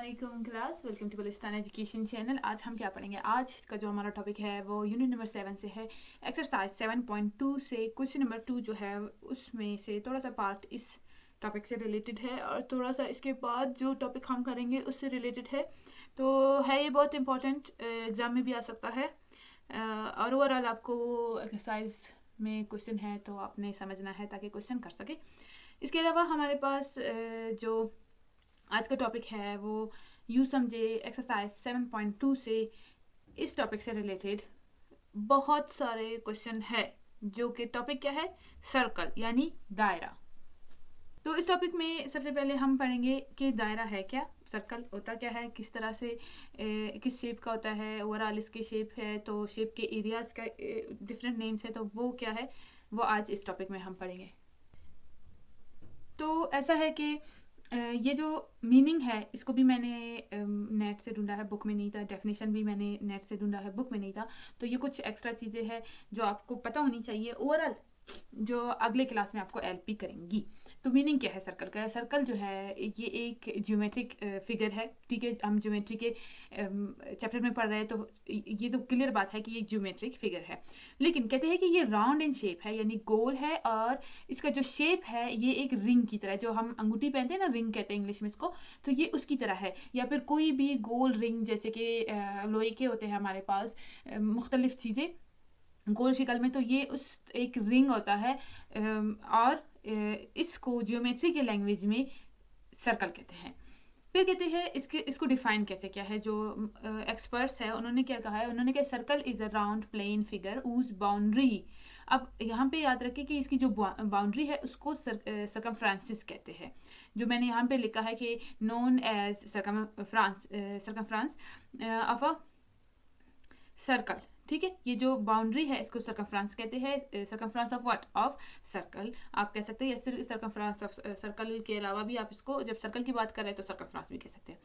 अस्सलामुअलैकुम class, welcome to Balochistan education channel. आज हम क्या पढ़ेंगे? आज का जो हमारा टॉपिक है वो यूनिट नंबर 7 से है। एक्सरसाइज 7.2 से क्वेश्चन नंबर 2 जो है उसमें से थोड़ा सा पार्ट इस टॉपिक से रिलेटेड है और थोड़ा सा इसके बाद जो टॉपिक हम करेंगे उससे रिलेटेड है। तो है ये बहुत इंपॉर्टेंट, एग्ज़ाम में भी आ सकता है और ओवरऑल आपको एक्सरसाइज में क्वेश्चन है तो आपने समझना है ताकि क्वेश्चन कर सके। इसके अलावा हमारे पास जो आज का टॉपिक है वो यूँ समझे एक्सरसाइज 7.2 से इस टॉपिक से रिलेटेड बहुत सारे क्वेश्चन है जो कि टॉपिक क्या है? सर्कल यानी दायरा। तो इस टॉपिक में सबसे पहले हम पढ़ेंगे कि दायरा है क्या, सर्कल होता क्या है, किस तरह से किस शेप का होता है। ओवरऑल इसके शेप है तो शेप के एरियाज का डिफरेंट नेम्स है, तो वो क्या है वो आज इस टॉपिक में हम पढ़ेंगे। तो ऐसा है कि ये जो मीनिंग है इसको भी मैंने नेट से ढूंढा है, बुक में नहीं था। डेफिनेशन भी मैंने नेट से ढूंढा है, बुक में नहीं था। तो ये कुछ एक्स्ट्रा चीज़ें हैं जो आपको पता होनी चाहिए ओवरऑल, जो अगले क्लास में आपको हेल्प भी करेंगी। तो मीनिंग क्या है सर्कल का? सर्कल जो है ये एक ज्योमेट्रिक फिगर है, ठीक है। हम ज्योमेट्री के चैप्टर में पढ़ रहे हैं तो ये तो क्लियर बात है कि ये ज्योमेट्रिक फिगर है, लेकिन कहते हैं कि ये राउंड इन शेप है यानी गोल है और इसका जो शेप है ये एक रिंग की तरह, जो हम अंगूठी पहनते हैं ना, रिंग कहते हैं इंग्लिश में इसको, तो ये उसकी तरह है। या फिर कोई भी गोल रिंग जैसे कि लोहे के होते हैं हमारे पास मुख्तलिफ चीज़ें गोल शिकल में, तो ये उस एक रिंग होता है और इसको ज्योमेट्री के लैंग्वेज में सर्कल कहते हैं। फिर कहते हैं इसको डिफाइन कैसे क्या है। जो एक्सपर्ट्स है उन्होंने क्या कहा है, उन्होंने कहा circle is a round plane figure whose boundary, अब यहाँ पे याद रखें कि इसकी जो बाउंड्री है उसको सर्कमफ्रांसिस कहते हैं। जो मैंने यहाँ पे लिखा है कि known as circumference of a circle, ठीक है। ये जो बाउंड्री है इसको सर्कमफ्रांस कहते हैं। सर्कमफ्रांस ऑफ व्हाट? ऑफ सर्कल आप कह सकते हैं, या सिर्फ सर्कमफ्रांस ऑफ सर्कल के अलावा भी आप इसको जब सर्कल की बात कर रहे हैं तो सर्कमफ्रांस भी कह सकते हैं।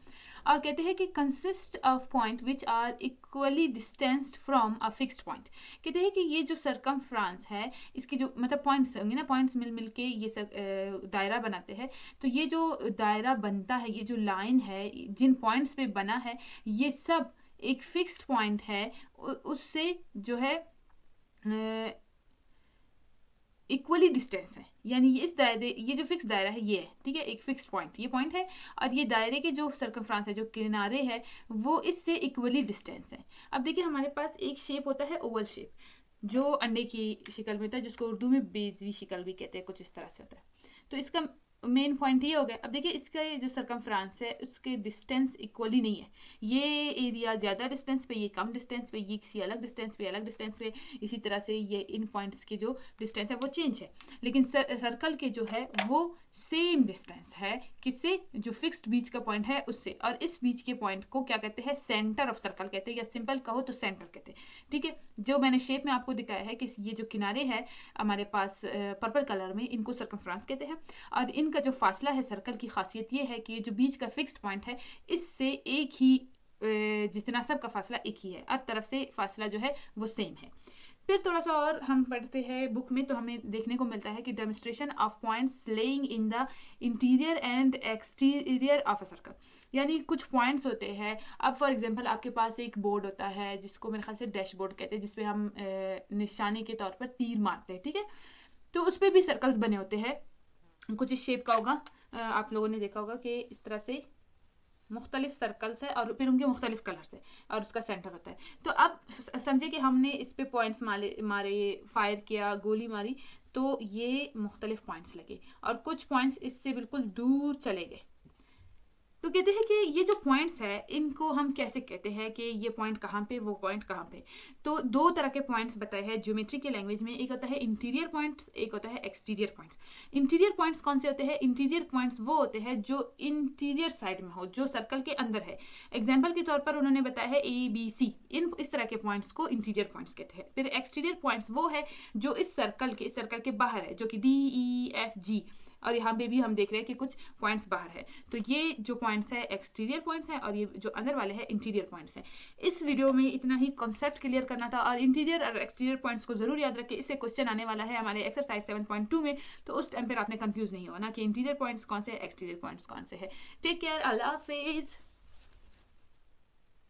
और कहते हैं कि consist of point which are equally distanced from a fixed point. कहते हैं कि ये जो सर्कमफ्रांस है इसकी जो मतलब पॉइंट्स होंगे ना, पॉइंट्स मिल मिल के ये दायरा बनाते हैं। तो ये जो दायरा बनता है, ये जो लाइन है जिन पॉइंट्स पे बना है, ये सब एक फिक्स्ड पॉइंट है, उससे जो है इक्वली डिस्टेंस है। यानी ये इस दायरे, ये जो फिक्स दायरा है ये है, ठीक है, एक फिक्स्ड पॉइंट ये पॉइंट है और ये दायरे के जो सर्कमफ्रांस है, जो किनारे है, वो इससे इक्वली डिस्टेंस है। अब देखिए हमारे पास एक शेप होता है ओवल शेप, जो अंडे की शिकल में होता है, जिसको उर्दू में बेजवी शिकल भी कहते हैं, कुछ इस तरह से होता है। तो इसका मेन पॉइंट ये हो गया। अब देखिए इसका ये जो सर्कमफ्रांस है उसके डिस्टेंस इक्वली नहीं है, ये एरिया ज़्यादा डिस्टेंस पे, ये कम डिस्टेंस पे, ये किसी अलग डिस्टेंस पे, अलग डिस्टेंस पे, इसी तरह से ये इन पॉइंट्स के जो डिस्टेंस है वो चेंज है। लेकिन सर्कल के जो है वो सेम डिस्टेंस है, किससे? जो फिक्स्ड बीच का पॉइंट है उससे। और इस बीच के पॉइंट को क्या कहते हैं? सेंटर ऑफ सर्कल कहते हैं, या सिंपल कहो तो सेंटर कहते हैं, ठीक है। जो मैंने शेप में आपको दिखाया है कि ये जो किनारे हैं हमारे पास पर्पल कलर में, इनको सर्कमफ्रांस कहते हैं। और इनका जो फासला है सर्कल की खासियत ये है कि ये जो बीच का फिक्स्ड पॉइंट है इससे एक ही जितना सबका फासला एक ही है, हर तरफ से फासला जो है वो सेम है। फिर थोड़ा सा और हम पढ़ते हैं बुक में तो हमें देखने को मिलता है कि demonstration of points laying in the interior and exterior of a circle, यानी कुछ पॉइंट्स होते हैं। अब फॉर एग्जांपल आपके पास एक बोर्ड होता है जिसको मेरे ख्याल से डैशबोर्ड कहते हैं, जिसपे हम निशानी के तौर पर तीर मारते हैं, ठीक है। तो उस पर भी सर्कल्स बने होते हैं, कुछ इस शेप का होगा। आप लोगों ने देखा होगा कि इस तरह से मुख्तलिफ सर्कल्स है और फिर उनके मुख्तलिफ कलर्स है और उसका सेंटर होता है। तो अब समझे कि हमने इस पे पॉइंट्स मारे, फायर किया, गोली मारी, तो ये मुख्तलिफ पॉइंट्स लगे और कुछ पॉइंट्स इससे बिल्कुल दूर चले गए। तो कहते हैं कि ये जो पॉइंट्स है इनको हम कैसे कहते हैं कि ये पॉइंट कहाँ पे, वो पॉइंट कहाँ पे। तो दो तरह के पॉइंट्स बताए हैं ज्योमेट्री के लैंग्वेज में, एक होता है इंटीरियर पॉइंट्स, एक होता है एक्सटीरियर पॉइंट्स। इंटीरियर पॉइंट्स कौन से होते हैं? इंटीरियर पॉइंट्स वो होते हैं जो इंटीरियर साइड में हो, जो सर्कल के अंदर है। एग्जाम्पल के तौर पर उन्होंने बताया है ABC, इस तरह के पॉइंट्स को इंटीरियर पॉइंट्स कहते हैं। फिर एक्सटीरियर पॉइंट्स वो है जो इस सर्कल के बाहर है, जो कि DEFG, और यहाँ पे भी हम देख रहे हैं कि कुछ पॉइंट्स बाहर है। तो ये जो पॉइंट्स है एक्सटीरियर पॉइंट्स हैं और ये जो अंदर वाले हैं इंटीरियर पॉइंट्स हैं। इस वीडियो में इतना ही कॉन्सेप्ट क्लियर करना था और इंटीरियर और एक्सटीरियर पॉइंट्स को जरूर याद रखें, इससे क्वेश्चन आने वाला है हमारे एक्सरसाइज 7.2 में। तो उस टाइम पर आपने कंफ्यूज नहीं होना कि इंटीरियर पॉइंट्स कौन से, एक्सटीरियर पॉइंट्स कौन से है। टेक केयर, अल्लाह हाफिज।